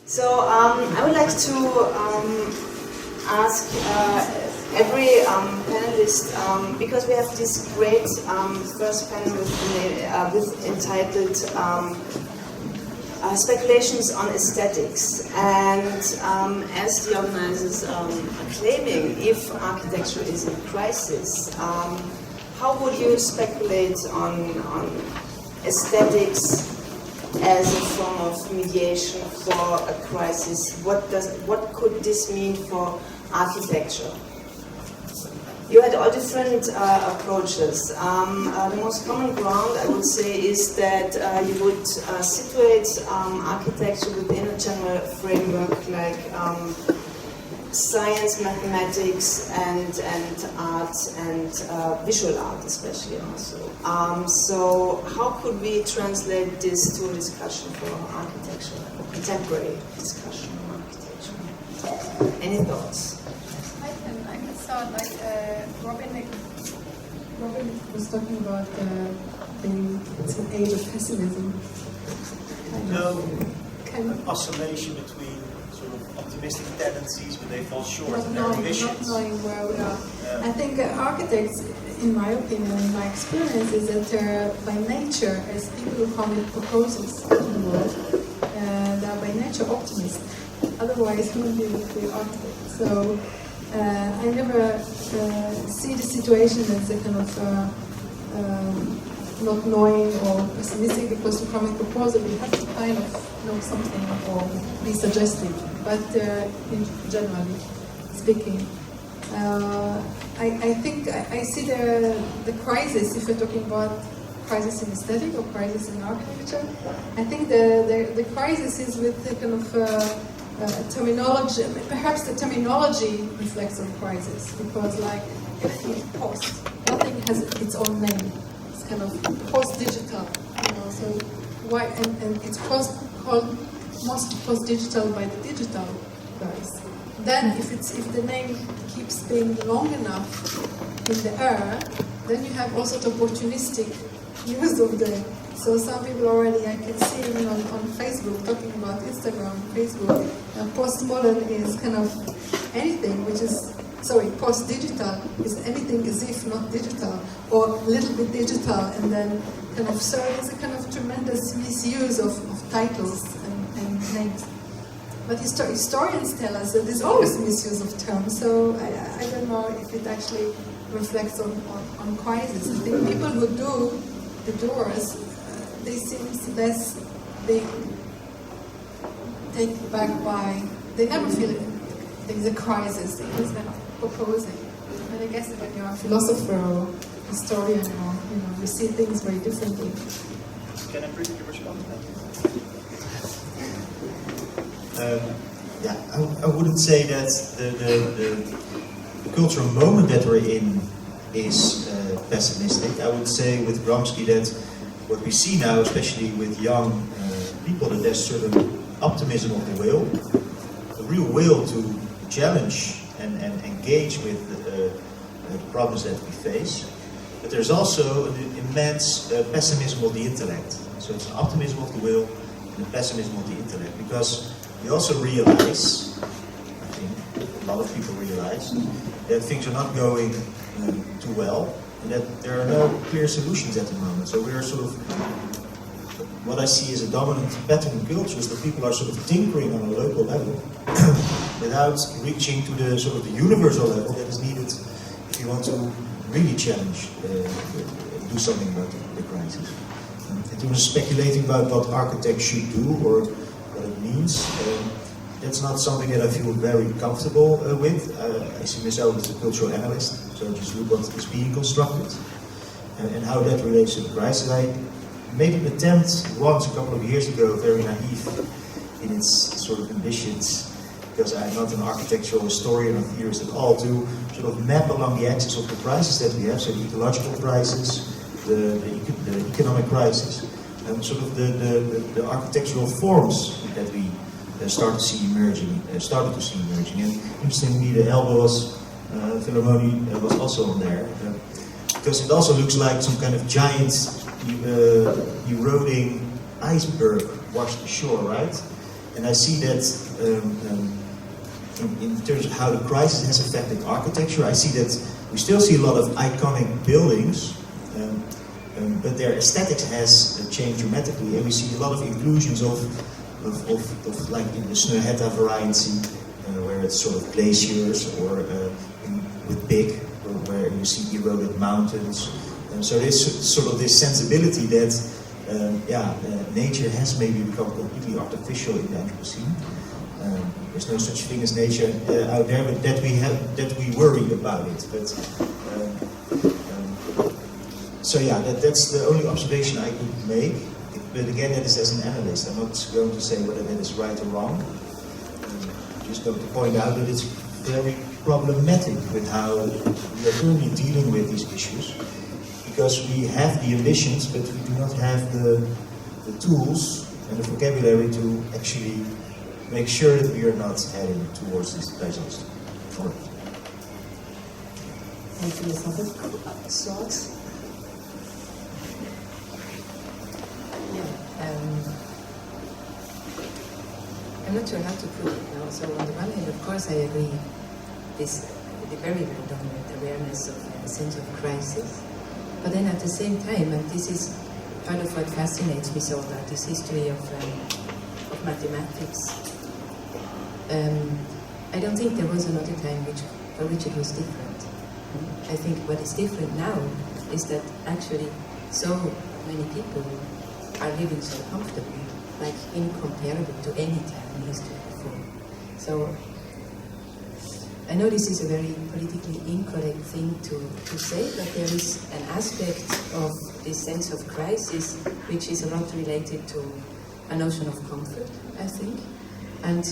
So I would like to ask every panelist, because we have this great first panel with entitled Speculations on Aesthetics, and as the organizers are claiming, if architecture is in crisis, how would you speculate on aesthetics as a form of mediation for a crisis? What could this mean for architecture? You had all different approaches. The most common ground, I would say, is that you would situate architecture within a general framework like science, mathematics, and art, and visual art especially also. So how could we translate this to a discussion for architecture, a contemporary discussion on architecture? Any thoughts? I can start, like Robin was talking about it's an age of pessimism. Kind of oscillation between sort of optimistic tendencies, but they fall short not in their ambitions. Not knowing where we are. Yeah. I think architects, in my opinion, in my experience, is that they're by nature, as people who come with proposals to the world, they're by nature optimists. Otherwise, who would be architects? So I never see the situation as a kind of not knowing or pessimistic, because to come with a proposal you have to kind of know something or be suggestive. But generally speaking, I think I see the crisis, if we're talking about crisis in aesthetic or crisis in architecture, I think the crisis is with the kind of terminology. Perhaps the terminology reflects on crisis, because like everything is post, nothing has its own name. It's kind of post-digital, so why, and it's called mostly post-digital by the digital guys. Then if the name keeps being long enough in the air, then you have also the opportunistic use of the. So some people already, I can see on Facebook talking about Instagram, Facebook, postmodern is kind of anything which is, post-digital is anything as if not digital, or a little bit digital, and then kind of, so it's a kind of tremendous misuse of titles and names. But historians tell us that there's always misuse of terms, so I don't know if it actually reflects on crisis. I think people who do the doors, they seem less being taken back by, they never feel there's a crisis, they just kind of proposing. But I guess when you're a philosopher or historian, or you see things very differently. Can I briefly respond to that? I wouldn't say that the cultural moment that we're in is pessimistic. I would say with Gramsci that what we see now, especially with young people, that there's certain optimism of the will, a real will to challenge and engage with the problems that we face. But there's also an immense pessimism of the intellect. So it's an optimism of the will and a pessimism of the intellect, because we also realize, I think a lot of people realize, that things are not going too well, and that there are no clear solutions at the moment. So we are sort of, what I see as a dominant pattern in culture is that people are sort of tinkering on a local level without reaching to the sort of the universal level that is needed if you want to really challenge, do something about the crisis. In terms of speculating about what architects should do or what it means, that's not something that I feel very comfortable with. I see myself as a cultural analyst, so just look what is being constructed and how that relates to the crisis. I made an attempt once a couple of years ago, very naive in its sort of ambitions, because I'm not an architectural historian or theorist at all, to sort of map along the axis of the crisis that we have, so the ecological crisis, the economic crisis, and sort of the architectural forms that we started to see emerging. And interestingly, the Elbows Philharmonie was also on there, because it also looks like some kind of giant eroding iceberg washed ashore, right? And I see that in terms of how the crisis has affected architecture, I see that we still see a lot of iconic buildings, but their aesthetics has changed dramatically, and we see a lot of inclusions of like in the Snøhetta variety, where it's sort of glaciers, or with big, where you see eroded mountains. So there's sort of this sensibility that nature has maybe become completely artificial in the Anthropocene. There's no such thing as nature out there, but that we worry about it. But so yeah, that's the only observation I could make. But again, that is as an analyst. I'm not going to say whether that is right or wrong. Just going to point out that it's very problematic with how we are currently dealing with these issues, because we have the ambitions, but we do not have the tools and the vocabulary to actually make sure that we are not heading towards this disaster. Thank you. Other thoughts? I'm not sure how to put it now. So on the one hand, of course, I agree. The very, very dominant awareness of a sense of crisis. But then at the same time, and this is part of what fascinates me so about this history of mathematics, I don't think there was another time for which it was different. I think what is different now is that actually so many people are living so comfortably, like incomparable to any time in history before. So I know this is a very politically incorrect thing to say, but there is an aspect of this sense of crisis which is a lot related to a notion of comfort, I think. And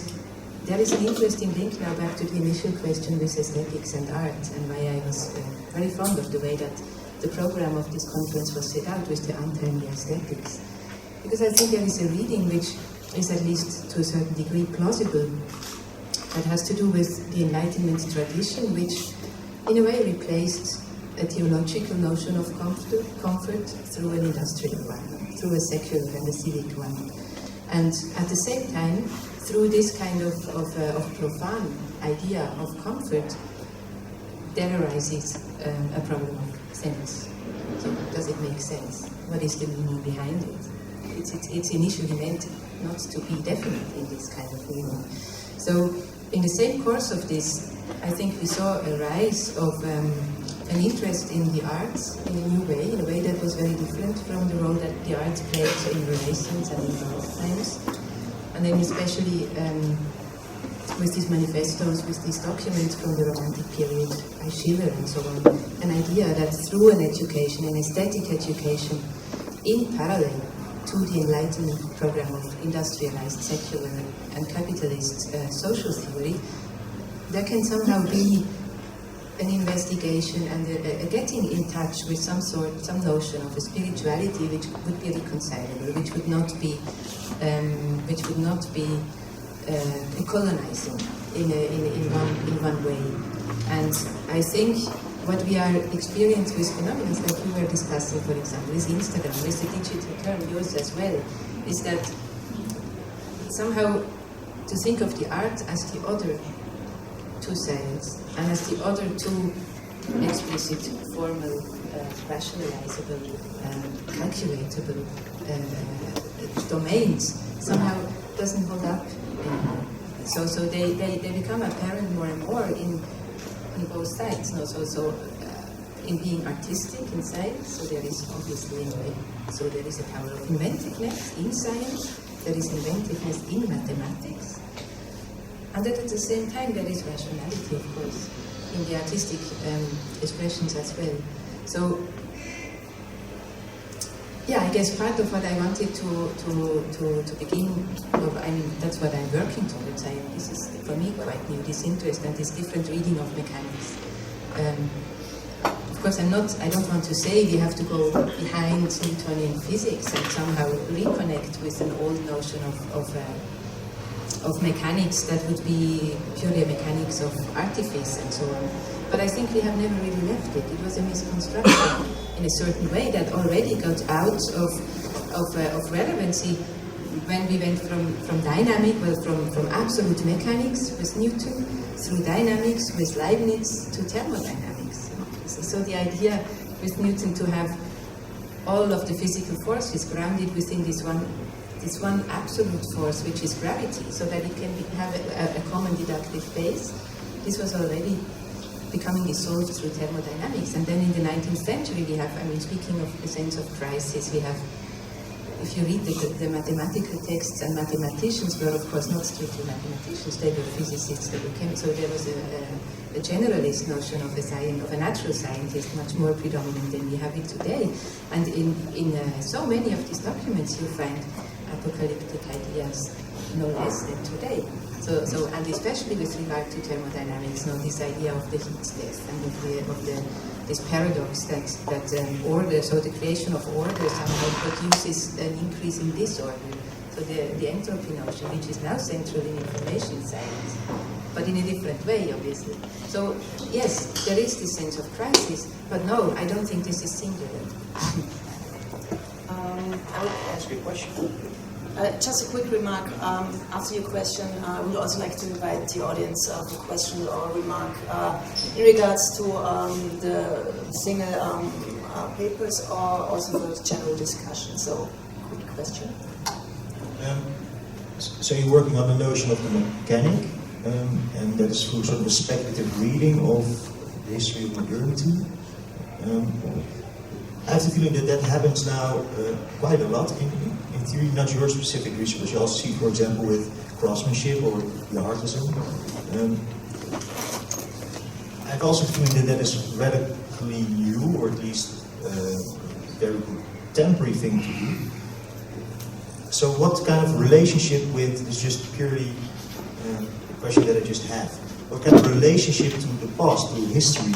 there is an interesting link now back to the initial question with aesthetics and art, and why I was very fond of the way that the program of this conference was set out with the untimely aesthetics. Because I think there is a reading which is at least to a certain degree plausible, that has to do with the Enlightenment tradition, which in a way replaced a theological notion of comfort through an industrial one, through a secular and a civic one. And at the same time, through this kind of profane idea of comfort, there arises a problem of sense. So does it make sense? What is the meaning behind it? It's initially meant not to be definite in this kind of meaning. So in the same course of this, I think we saw a rise of an interest in the arts in a new way, in a way that was very different from the role that the arts played in Renaissance and in Baroque times. And then especially with these manifestos, with these documents from the Romantic period by Schiller and so on, an idea that through an education, an aesthetic education, in parallel to the Enlightenment program of industrialized, secular and capitalist social theory, there can somehow be an investigation and a getting in touch with some notion of a spirituality which would be reconcilable, which would not be colonizing in one way. And I think what we are experiencing with phenomena, like you were discussing, for example, is Instagram, with the digital term, yours as well, is that somehow to think of the art as the other two sides, and as the other two explicit, formal, rationalizable, calculatable domains, somehow doesn't hold up anymore. So they become apparent more and more in both sides. No, so in being artistic in science, so there is obviously in a way, so there is a power of inventiveness in science, there is inventiveness in mathematics, and that at the same time there is rationality, of course, in the artistic expressions as well. So yeah, I guess part of what I wanted to begin with, I mean, that's what I'm working towards. This is for me quite new, this interest and this different reading of mechanics. Of course, I don't want to say we have to go behind Newtonian physics and somehow reconnect with an old notion of mechanics that would be purely mechanics of artifice and so on. But I think we have never really left it. It was a misconstruction in a certain way that already got out of relevancy when we went from dynamic, well, from absolute mechanics with Newton, through dynamics with Leibniz to thermodynamics. So the idea with Newton to have all of the physical forces grounded within this one absolute force, which is gravity, so that it can have a common deductive base. This was already becoming dissolved through thermodynamics. And then in the 19th century we have, I mean, speaking of the sense of crisis, we have, if you read the mathematical texts, and mathematicians were of course not strictly mathematicians, they were physicists, they were chemists, so there was a generalist notion of a natural scientist, much more predominant than we have it today. And in so many of these documents you find apocalyptic ideas no less than today. So and especially with regard to thermodynamics, this idea of the heat death and of this paradox that order, so the creation of order somehow produces an increase in disorder. So the entropy notion, which is now central in information science, but in a different way, obviously. So yes, there is this sense of crisis, but no, I don't think this is singular. I would Ask you a question. just a quick remark. After your question, I would also like to invite the audience for a question or remark in regards to the single papers or also the general discussion. So, quick question. So you're working on the notion of the mechanic, and that is through sort of a speculative reading of the history of modernity. I have the feeling that happens now quite a lot in theory, not your specific research, but you also see, for example, with craftsmanship or the artisan. I have also the feeling that is radically new, or at least very contemporary thing to do. So what kind of relationship with, it's just purely the question that I just had, what kind of relationship to the past, to history,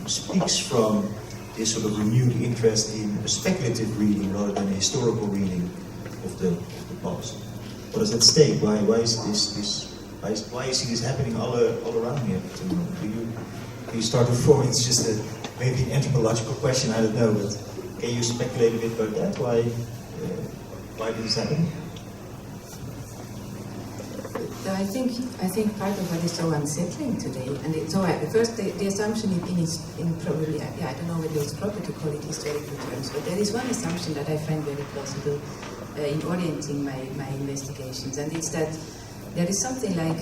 speaks from this sort of renewed interest in a speculative reading rather than a historical reading of the past? What does that state? Why is why you see this happening all around here? Do you start before? It's just maybe an anthropological question, I don't know, but can you speculate a bit about that? Why did this happen? I think part of what is so unsettling today, and first the assumption in probably, I don't know whether it's proper to call it historical terms, but there is one assumption that I find very plausible in orienting my investigations, and it's that there is something like,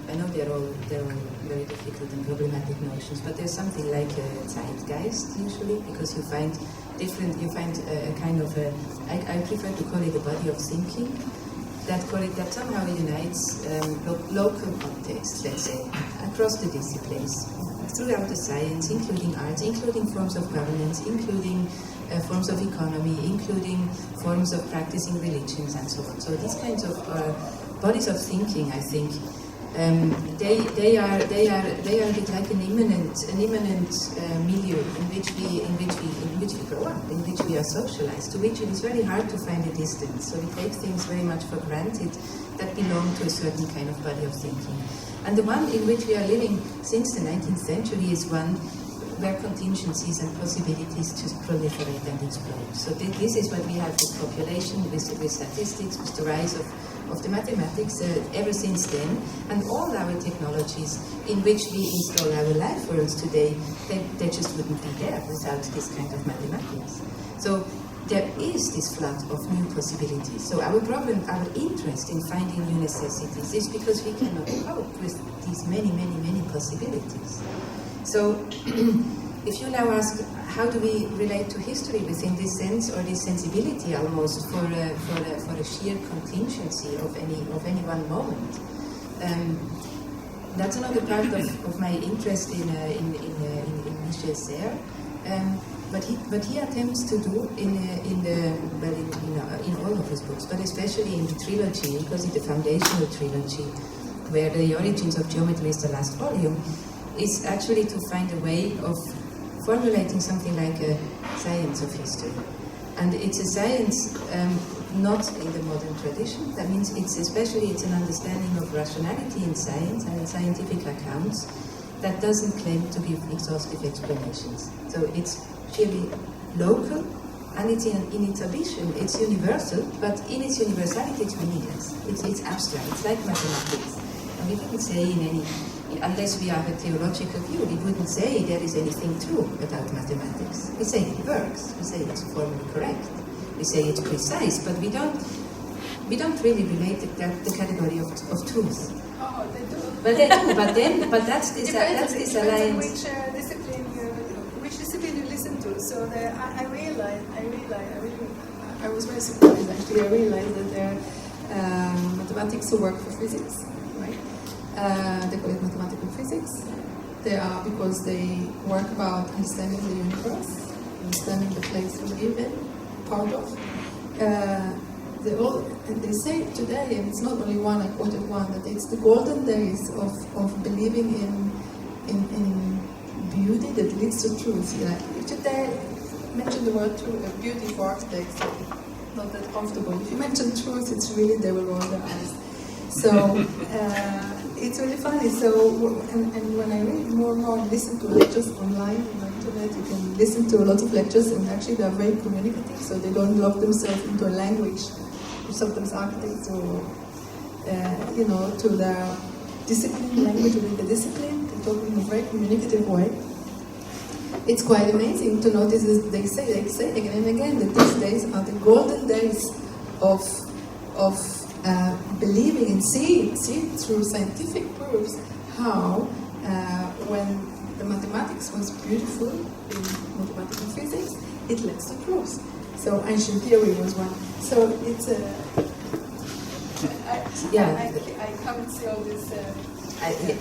I know they're all very difficult and problematic notions, but there's something like a zeitgeist usually, because you find a kind of I prefer to call it a body of thinking, that somehow unites local contexts, let's say, across the disciplines, throughout the science, including arts, including forms of governance, including forms of economy, including forms of practicing religions, and so on. So these kinds of bodies of thinking, I think, they are a bit like an immanent milieu in which we grow up, in which we are socialized, to which it is very hard to find a distance. So we take things very much for granted that belong to a certain kind of body of thinking. And the one in which we are living since the 19th century is one where contingencies and possibilities just proliferate and explode. So this is what we have with population, with statistics, with the rise of the mathematics ever since then, and all our technologies in which we install our life worlds today, they just wouldn't be there without this kind of mathematics. So there is this flood of new possibilities. So our problem, our interest in finding new necessities is because we cannot cope with these many, many, many possibilities. So if you now ask, how do we relate to history within this sense or this sensibility almost for a sheer contingency of any one moment? That's another part of my interest in Michel Serres. What he attempts to do in all of his books, but especially in the trilogy, he calls it the foundational trilogy, where the origins of geometry is the last volume, is actually to find a way of formulating something like a science of history. And it's a science not in the modern tradition. That means it's an understanding of rationality in science and in scientific accounts that doesn't claim to give exhaustive explanations. So it's purely local, And it's in its ambition, it's universal, but in its universality it's meaningless. It's abstract, it's like mathematics. And we wouldn't say in any, unless we have a theological view, we wouldn't say there is anything true about mathematics. We say it works, we say it's formally correct, we say it's precise, but we don't really relate the category of truth. Oh, they do. But they do, but that's this alliance. Which discipline you listen to. So I was very surprised actually. I realized that there are mathematics who work for physics, right? They call it mathematical physics. They are because they work about understanding the universe, understanding the place we live in, part of. They say today, and it's not only one, I quoted one, that it's the golden days of believing in beauty that leads to truth. Yeah. Today, mention the word beauty for architects, not that comfortable. If you mention truth, it's really, they will roll their eyes. So, it's really funny. So, and when I read more and more and listen to lectures online on the internet, you can listen to a lot of lectures, and actually they are very communicative, so they don't lock themselves into a language. Sometimes architects or, to their discipline, language within the discipline, they talk in a very communicative way. It's quite amazing to notice that they say again and again that these days are the golden days of believing and seeing through scientific proofs how when the mathematics was beautiful in mathematical physics, it led to truth. So ancient theory was one. So it's I can't see all this.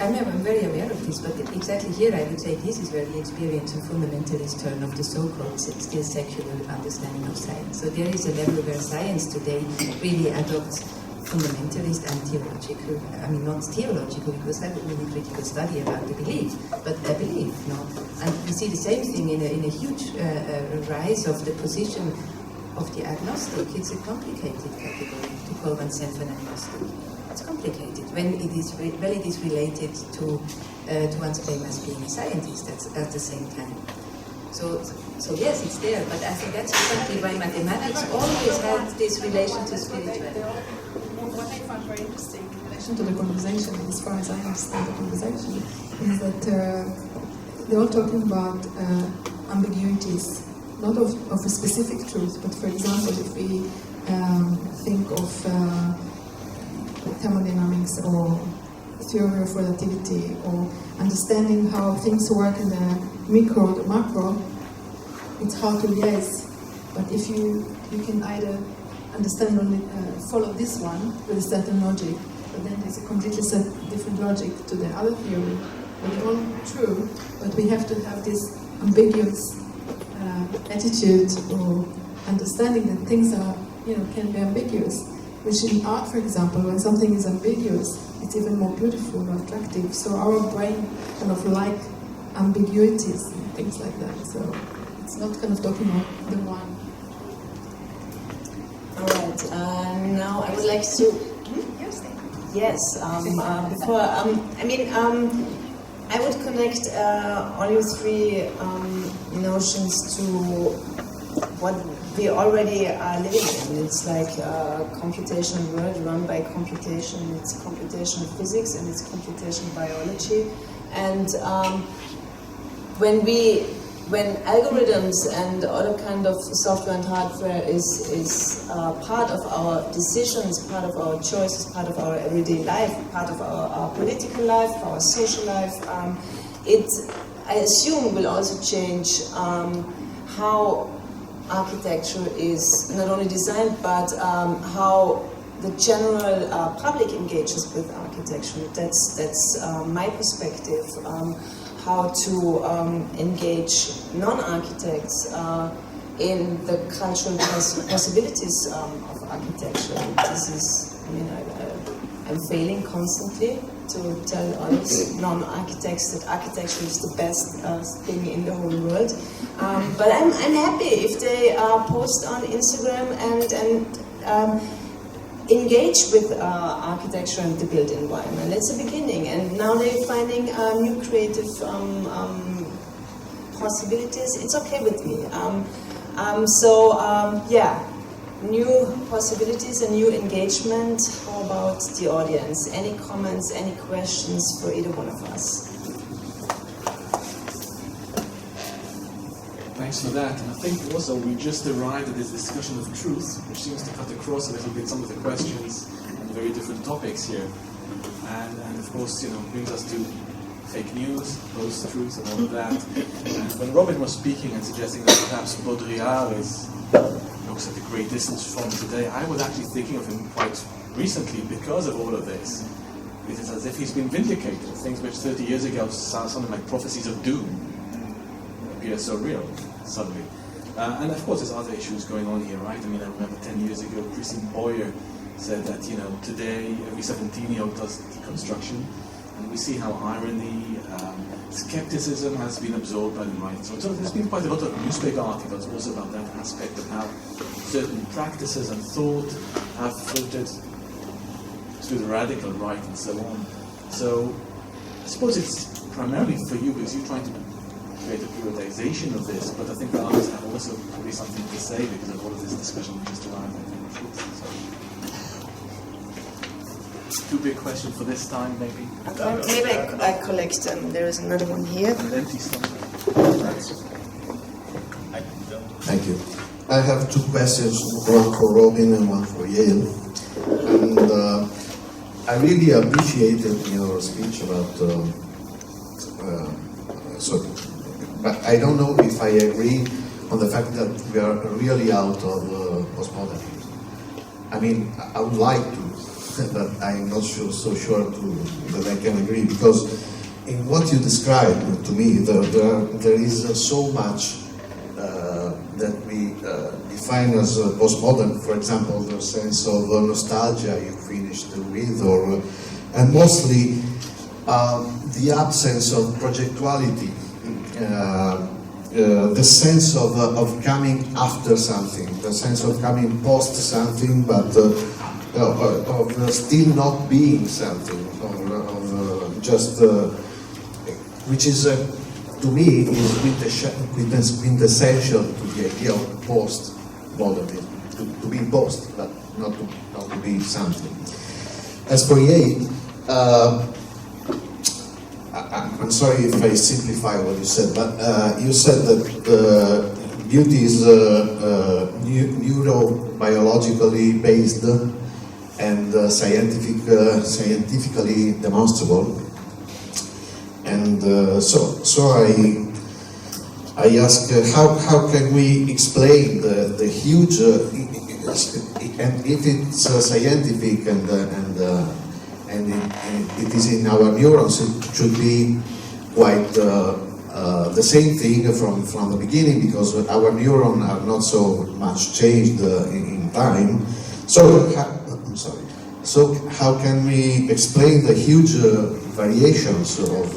I'm very aware of this, but exactly here I would say this is where we experience a fundamentalist turn of the so-called still secular understanding of science. So there is a level where science today really adopts fundamentalist and theological, not theological, because I would mean a critical study about the belief, but a belief, no? And we see the same thing in a huge rise of the position of the agnostic. It's a complicated category to call oneself an agnostic. It's complicated when it is related to one's claim as being a scientist at the same time. So yes, it's there, but I think that's exactly why mathematics always had this relation to spirituality. What I found very interesting in relation to the conversation, as far as I understand the conversation, is that they're all talking about ambiguities, not of a specific truth, but for example, if we think of thermodynamics or theory of relativity or understanding how things work in the micro, the macro, it's hard to liaise. But if you can either understand only follow this one with a certain logic, but then there's a completely different logic to the other theory. They're all true, but we have to have this ambiguous attitude or understanding that things are, can be ambiguous. Which in art, for example, when something is ambiguous, it's even more beautiful or attractive. So our brain kind of like ambiguities and things like that. So it's not kind of talking about the one. All right. Now I would like to. Yes. Before I would connect all your three notions to what we already are living in. It's like a computational world run by computation. It's computational physics and it's computational biology. And when algorithms and other kind of software and hardware is part of our decisions, part of our choices, part of our everyday life, part of our political life, our social life, I assume will also change how architecture is not only designed, but how the general public engages with architecture. That's my perspective. How to engage non-architects in the cultural possibilities of architecture. This is, I'm failing constantly to tell others, non-architects, that architecture is the best thing in the whole world. But I'm happy if they post on Instagram and engage with architecture and the built environment. It's a beginning, and now they're finding new creative possibilities. It's okay with me. Yeah, new possibilities and new engagement. How about the audience? Any comments, any questions for either one of us? Thanks for that. And I think also we just arrived at this discussion of truth, which seems to cut across a little bit some of the questions on very different topics here. And of course, brings us to fake news, post-truth, and all of that. And when Robin was speaking and suggesting that perhaps Baudrillard looks at a great distance from today, I was actually thinking of him quite recently because of all of this. It is as if he's been vindicated. Things which 30 years ago sound something like prophecies of doom appear so real suddenly. And of course, there's other issues going on here, right? I mean, I remember 10 years ago, Christine Boyer said that, today every 17-year-old does deconstruction. And we see how irony, skepticism has been absorbed by the right. So there's been quite a lot of newspaper articles also about that aspect of how certain practices and thought have filtered to the radical right and so on. So I suppose it's primarily for you because you're trying to create a periodization of this, but I think the others have also probably something to say because of all of this discussion we just arrived at. Too big question for this time, maybe. Okay, maybe I collect them. There is another one here. An empty stomach. Thank you. I have two questions, one for Robin and one for Yale. And I really appreciated your speech about, but I don't know if I agree on the fact that we are really out of postmodernism. I mean, I would like to, but I'm not so sure that I can agree, because in what you described to me, there is so much that we define as postmodern. For example, the sense of nostalgia you finished with, and mostly the absence of projectuality, the sense of coming after something, the sense of coming post something, but of still not being something, of just which is to me is quintessential to the idea of post-modernism, to be post, but not to be something. As for Yale, I'm sorry if I simplify what you said, but you said that beauty is neurobiologically based and scientifically demonstrable. And so I ask, how can we explain the huge, and if it's scientific and it is in our neurons, it should be quite the same thing from the beginning, because our neurons are not so much changed in time. So how can we explain the huge variations of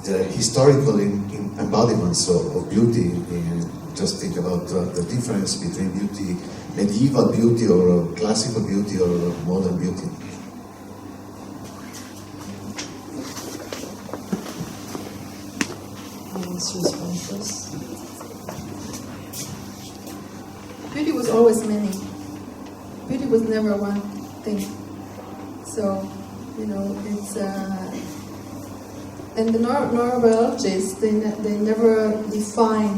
the historical embodiments of beauty? Just think about the difference between beauty, medieval beauty or classical beauty or modern beauty. Beauty was always many. Beauty was never one thing. So, it's and the neurobiologists, they never define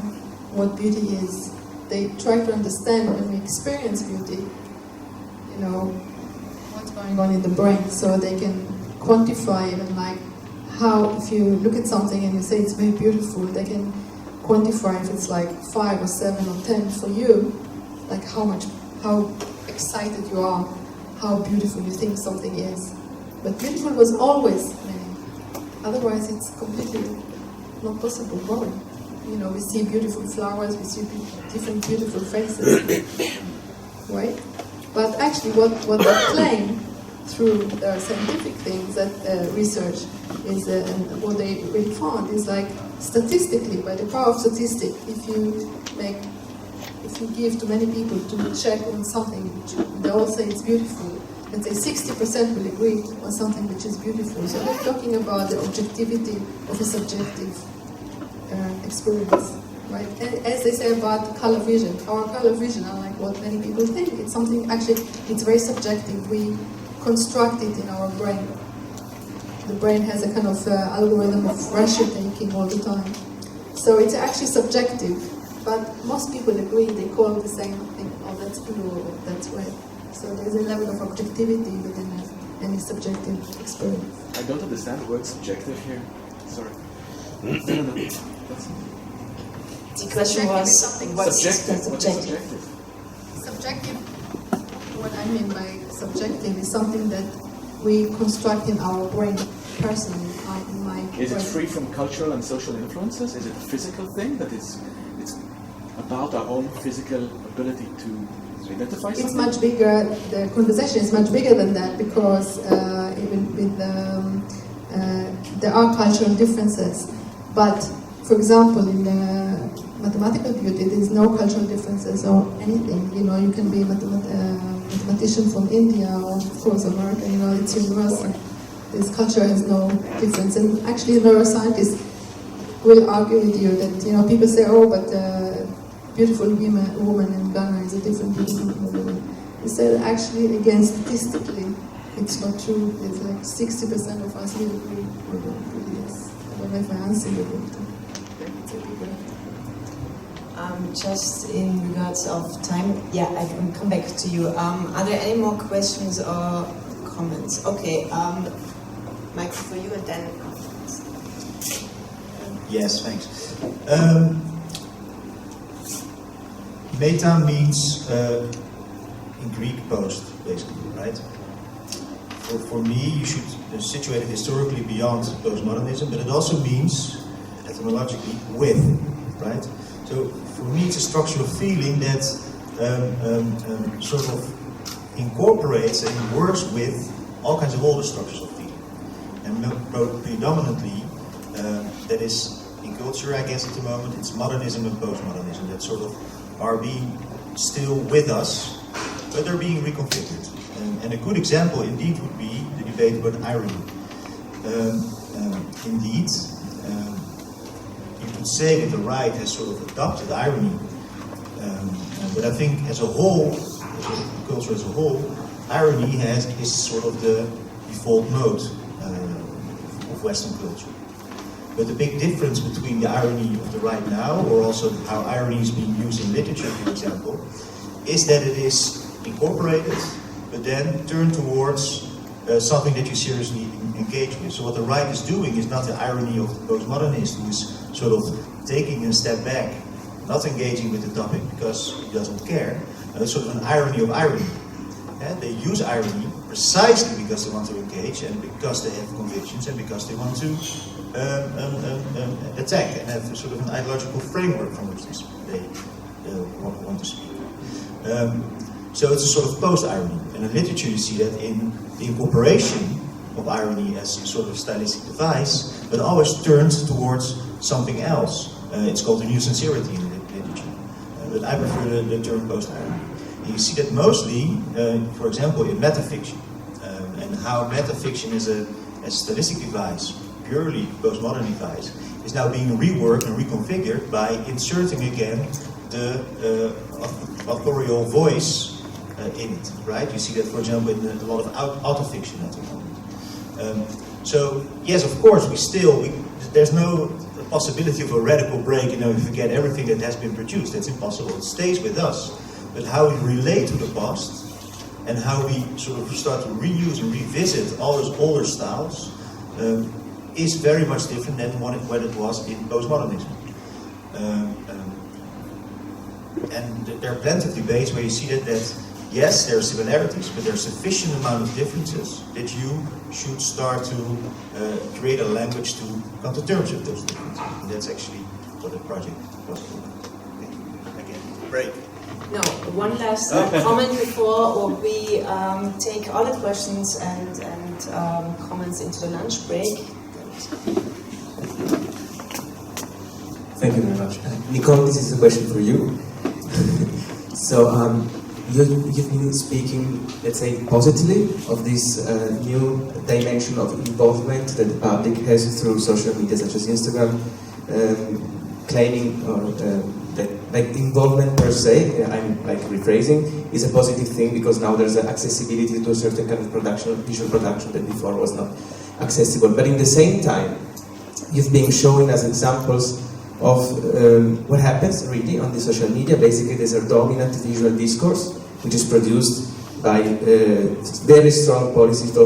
what beauty is. They try to understand when we experience beauty, what's going on in the brain, so they can quantify it, and like how, if you look at something and you say it's very beautiful, they can quantify if it's like 5 or 7 or 10 for you, like how excited you are, how beautiful you think something is. But beautiful was always many. Otherwise, it's completely not possible growing. We see beautiful flowers, we see different beautiful faces, right? But actually, what they claim through their scientific things, that research is, and what they really found is like statistically, by the power of statistics, if you give to many people to check on something, they all say it's beautiful, and say 60% will agree on something which is beautiful. So they're talking about the objectivity of a subjective experience. right? And as they say about color vision, our color vision, unlike what many people think, it's something actually, it's very subjective. We construct it in our brain. The brain has a kind of algorithm of ratio taking all the time. So it's actually subjective, but most people agree, they call it the same thing, oh that's blue, or that's red. So there's a level of objectivity within any subjective experience. I don't understand the word subjective here. Sorry. No. The question was, what's Subjective. What is subjective? subjective? Subjective, what I mean by subjective is something that we construct in our brain personally, in my Is it brain. free from cultural and social influences? Is it a physical thing that it's about our own physical ability to identify something? It's much bigger, the conversation is much bigger than that because even with there are cultural differences. But, for example, in the mathematical beauty, there is no cultural differences or anything. You know, you can be a mathematician from India or, of course, America. You know, it's universal. This culture has no difference. And actually, neuroscientists will argue with you that, you know, people say, oh, but beautiful woman in Ghana is a different beautiful woman. They said, actually, again, statistically, it's not true. It's like 60% of us will agree with this. I don't know if I answered your question. It's a big one. Just in regards of time, yeah, I can come back to you. Are there any more questions or comments? Okay, Mike, for you and then. Yes, thanks. Meta means in Greek post, basically, right? For me, you should situate it historically beyond postmodernism, but it also means, etymologically, with, right? So for me, it's a structural feeling that sort of incorporates and works with all kinds of older structures of feeling. And predominantly, that is in culture, I guess, at the moment, it's modernism and postmodernism that sort of are being still with us, but they're being reconfigured. And a good example, indeed, would be the debate about irony. Indeed, you could say that the right has sort of adopted irony, but I think as a whole, the culture as a whole, irony is sort of the default mode of Western culture. But the big difference between the irony of the right now, or also how irony is being used in literature, for example, is that it is incorporated, but then turned towards something that you seriously engage with. So what the right is doing is not the irony of the postmodernist who is sort of taking a step back, not engaging with the topic because he doesn't care. It's sort of an irony of irony. And they use irony precisely because they want to engage and because they have convictions and because they want to attack and have sort of an ideological framework from which they want to speak. So it's a sort of post-irony. And in literature you see that in the incorporation of irony as a sort of stylistic device, but always turned towards something else. It's called a new sincerity in literature. But I prefer the term post-irony. And you see that mostly, for example, in metafiction. And how metafiction is a stylistic device, purely postmodern device, is now being reworked and reconfigured by inserting again the authorial voice in it, right? You see that, for example, in a lot of autofiction at the moment. So, yes, of course, there's no possibility of a radical break, we forget everything that has been produced. That's impossible. It stays with us. But how we relate to the past and how we sort of start to reuse and revisit all those older styles is very much different than what it was in postmodernism. And there are plenty of debates where you see that yes, there are similarities, but there's sufficient amount of differences that you should start to create a language to come to terms with those differences. And that's actually what the project was for. Again, break. No, one last comment before we take all the questions and comments into the lunch break. Thank you very much. Nicole, this is a question for you. So, you've been speaking, let's say, positively of this new dimension of involvement that the public has through social media such as Instagram. claiming that like involvement per se, I'm like rephrasing, is a positive thing because now there's an accessibility to a certain kind of production, visual production that before was not accessible. But in the same time, you've been showing us examples of what happens really on the social media. Basically, there's a dominant visual discourse which is produced by very strong policies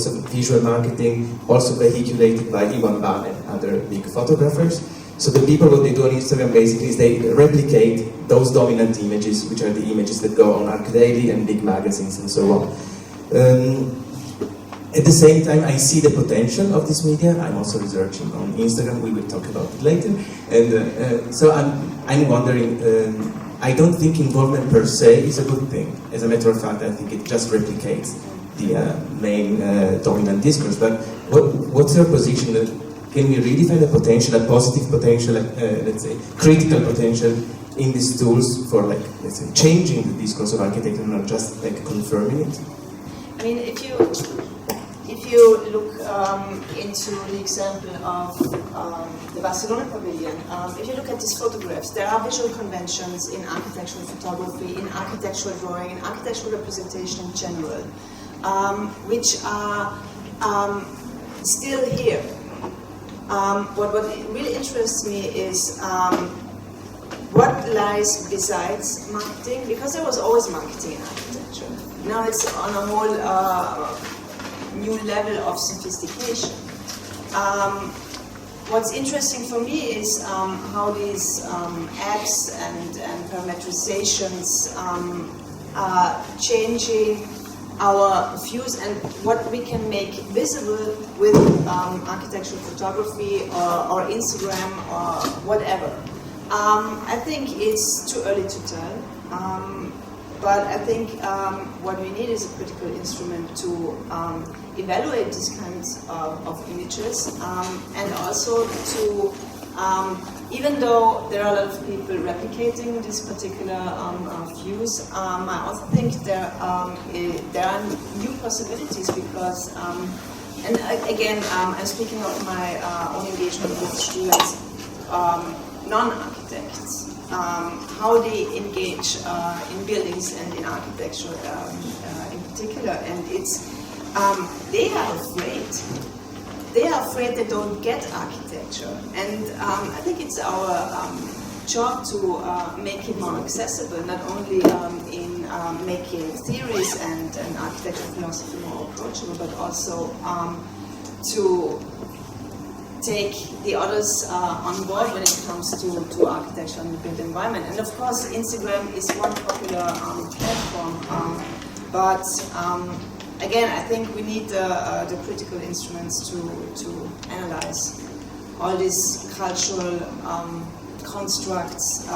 of visual marketing, also vehiculated by Ivan Ban and other big photographers. So the people, what they do on Instagram basically is they replicate those dominant images, which are the images that go on Arc Daily and big magazines and so on. At the same time, I see the potential of this media. I'm also researching on Instagram. We will talk about it later. And so I'm wondering. I don't think involvement per se is a good thing. As a matter of fact, I think it just replicates the main dominant discourse. But what's your position? Can we really find a potential, a positive potential, let's say, critical potential in these tools for, like, let's say, changing the discourse of architecture, not just like confirming it? I mean, if you look into the example of the Barcelona pavilion, if you look at these photographs, there are visual conventions in architectural photography, in architectural drawing, in architectural representation in general, which are still here. What really interests me is what lies besides marketing, because there was always marketing in architecture. Now it's on a whole new level of sophistication. What's interesting for me is how these apps and parameterizations are changing our views and what we can make visible with architectural photography or Instagram or whatever. I think it's too early to tell. But I think what we need is a critical instrument to evaluate these kinds of images and also to, even though there are a lot of people replicating these particular views, I also think there are new possibilities because, and again, I'm speaking of my own engagement with students, non-architects. How they engage in buildings and in architecture in particular, and it's they are afraid. They are afraid they don't get architecture, and I think it's our job to make it more accessible, not only in making theories and architectural philosophy more approachable, but also to take the others on board when it comes to architecture and the built environment. And of course, Instagram is one popular platform, but again, I think we need the critical instruments to analyze all these cultural constructs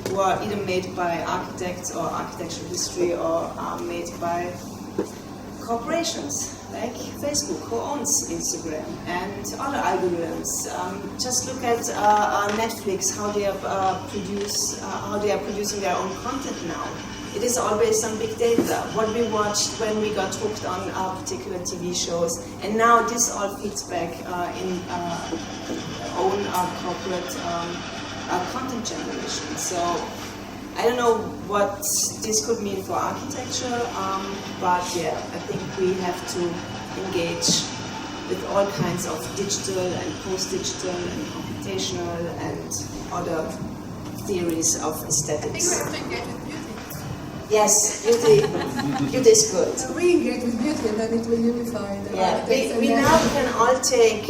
who are either made by architects or architectural history or are made by corporations like Facebook, who owns Instagram, and other algorithms. Just look at Netflix, how they are producing their own content now. It is all based on big data. What we watched when we got hooked on particular TV shows, and now this all feeds back in own corporate content generation. So I don't know what this could mean for architecture, but yeah, I think we have to engage with all kinds of digital and post-digital and computational and other theories of aesthetics. I think we have to engage with beauty. Yes, beauty is good. Re-engage with beauty, and then it will unify the architects. We now can all take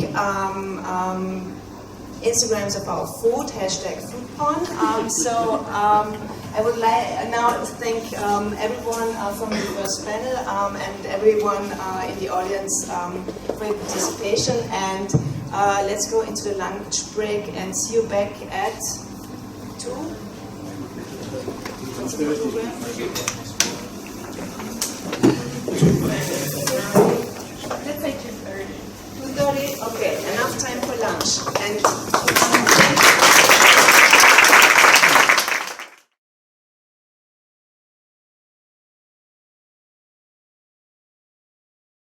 Instagrams of our food, #foodporn. So I would like now to thank everyone from the first panel and everyone in the audience for your participation. And let's go into the lunch break and see you back at 2. What's the program? 2:30. Okay, enough time for lunch. And